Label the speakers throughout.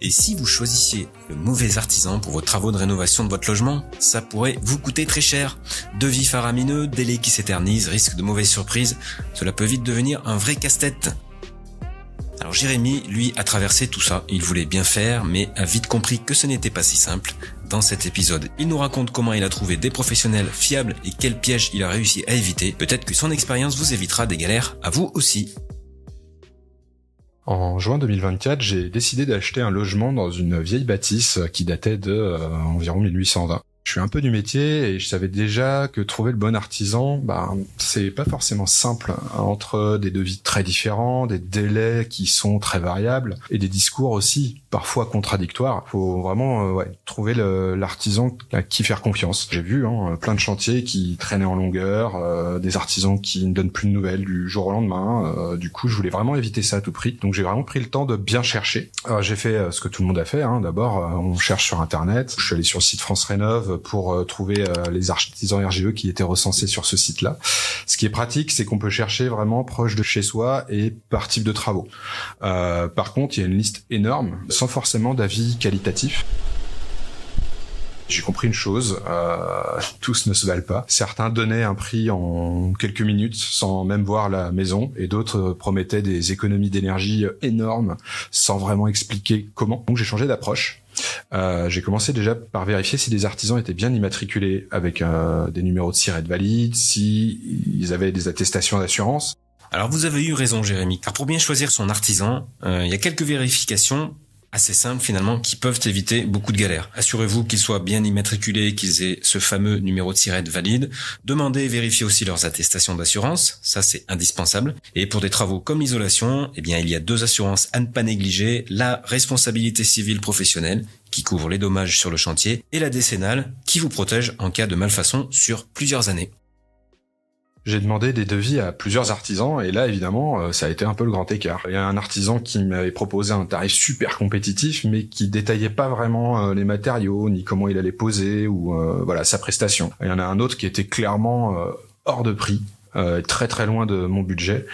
Speaker 1: Et si vous choisissiez le mauvais artisan pour vos travaux de rénovation de votre logement, ça pourrait vous coûter très cher. Devis faramineux, délais qui s'éternisent, risque de mauvaises surprises, cela peut vite devenir un vrai casse-tête. Alors Jérémy, lui, a traversé tout ça. Il voulait bien faire, mais a vite compris que ce n'était pas si simple. Dans cet épisode, il nous raconte comment il a trouvé des professionnels fiables et quels pièges il a réussi à éviter. Peut-être que son expérience vous évitera des galères à vous aussi.
Speaker 2: En juin 2024, j'ai décidé d'acheter un logement dans une vieille bâtisse qui datait de environ 1820. Je suis un peu du métier et je savais déjà que trouver le bon artisan, c'est pas forcément simple, entre des devis très différents, des délais qui sont très variables et des discours aussi parfois contradictoires. Faut vraiment trouver l'artisan à qui faire confiance. J'ai vu plein de chantiers qui traînaient en longueur, des artisans qui ne donnent plus de nouvelles du jour au lendemain. Du coup, je voulais vraiment éviter ça à tout prix. Donc j'ai vraiment pris le temps de bien chercher. Alors, j'ai fait ce que tout le monde a fait. D'abord, on cherche sur Internet. Je suis allé sur le site France Rénov pour trouver les artisans RGE qui étaient recensés sur ce site-là. Ce qui est pratique, c'est qu'on peut chercher vraiment proche de chez soi et par type de travaux. Par contre, il y a une liste énorme, sans forcément d'avis qualitatifs. J'ai compris une chose, tous ne se valent pas. Certains donnaient un prix en quelques minutes sans même voir la maison et d'autres promettaient des économies d'énergie énormes sans vraiment expliquer comment. Donc j'ai changé d'approche. J'ai commencé déjà par vérifier si les artisans étaient bien immatriculés avec des numéros de SIRET valides, si ils avaient des attestations d'assurance.
Speaker 1: Alors vous avez eu raison Jérémy, car pour bien choisir son artisan, il y a quelques vérifications assez simples finalement qui peuvent éviter beaucoup de galères. Assurez-vous qu'ils soient bien immatriculés, qu'ils aient ce fameux numéro de SIRET valide. Demandez et vérifiez aussi leurs attestations d'assurance, ça c'est indispensable. Et pour des travaux comme l'isolation, il y a 2 assurances à ne pas négliger, la responsabilité civile professionnelle qui couvre les dommages sur le chantier et la décennale qui vous protège en cas de malfaçon sur plusieurs années.
Speaker 2: J'ai demandé des devis à plusieurs artisans et là, évidemment, ça a été un peu le grand écart. Il y a un artisan qui m'avait proposé un tarif super compétitif, mais qui détaillait pas vraiment les matériaux, ni comment il allait poser, ou sa prestation. Il y en a un autre qui était clairement hors de prix. Très très loin de mon budget.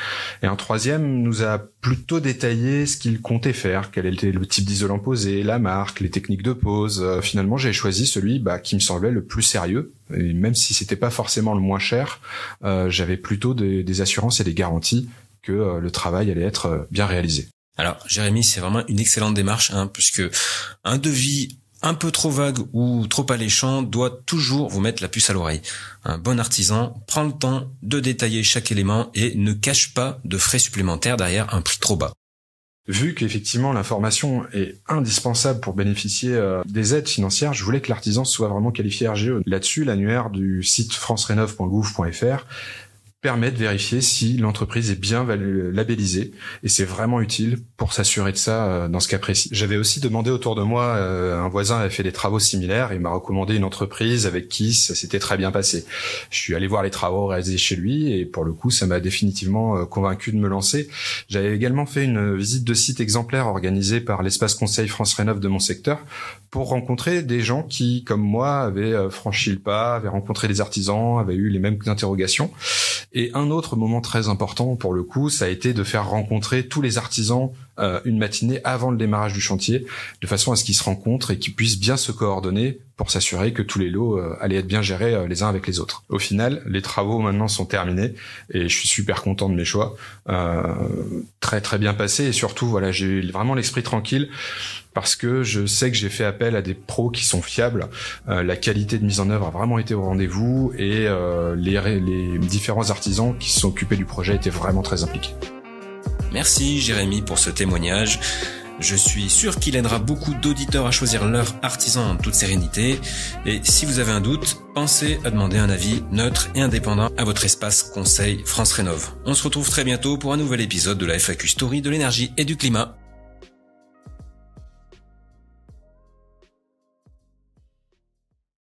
Speaker 2: Et un troisième nous a plutôt détaillé ce qu'il comptait faire, quel était le type d'isolant posé, la marque, les techniques de pose. Finalement, j'ai choisi celui qui me semblait le plus sérieux. Et même si c'était pas forcément le moins cher, j'avais plutôt des assurances et des garanties que le travail allait être bien réalisé.
Speaker 1: Alors, Jérémy, c'est vraiment une excellente démarche, puisque un devis un peu trop vague ou trop alléchant doit toujours vous mettre la puce à l'oreille. Un bon artisan prend le temps de détailler chaque élément et ne cache pas de frais supplémentaires derrière un prix trop bas.
Speaker 2: Vu qu'effectivement l'information est indispensable pour bénéficier des aides financières, je voulais que l'artisan soit vraiment qualifié RGE. Là-dessus, l'annuaire du site francerenov.gouv.fr permet de vérifier si l'entreprise est bien labellisée et c'est vraiment utile pour s'assurer de ça dans ce cas précis. J'avais aussi demandé autour de moi, un voisin avait fait des travaux similaires et m'a recommandé une entreprise avec qui ça s'était très bien passé. Je suis allé voir les travaux réalisés chez lui et pour le coup ça m'a définitivement convaincu de me lancer. J'avais également fait une visite de site exemplaire organisée par l'espace conseil France Rénov de mon secteur pour rencontrer des gens qui, comme moi, avaient franchi le pas, avaient rencontré des artisans, avaient eu les mêmes interrogations. Et un autre moment très important pour le coup, ça a été de faire rencontrer tous les artisans une matinée avant le démarrage du chantier, de façon à ce qu'ils se rencontrent et qu'ils puissent bien se coordonner pour s'assurer que tous les lots allaient être bien gérés les uns avec les autres. Au final, les travaux maintenant sont terminés et je suis super content de mes choix. Très très bien passé et surtout j'ai eu vraiment l'esprit tranquille parce que je sais que j'ai fait appel à des pros qui sont fiables. La qualité de mise en œuvre a vraiment été au rendez-vous et les différents artisans qui se sont occupés du projet étaient vraiment très impliqués.
Speaker 1: Merci Jérémy pour ce témoignage. Je suis sûr qu'il aidera beaucoup d'auditeurs à choisir leur artisan en toute sérénité. Et si vous avez un doute, pensez à demander un avis neutre et indépendant à votre espace conseil France Rénov. On se retrouve très bientôt pour un nouvel épisode de la FAQ Story de l'énergie et du climat.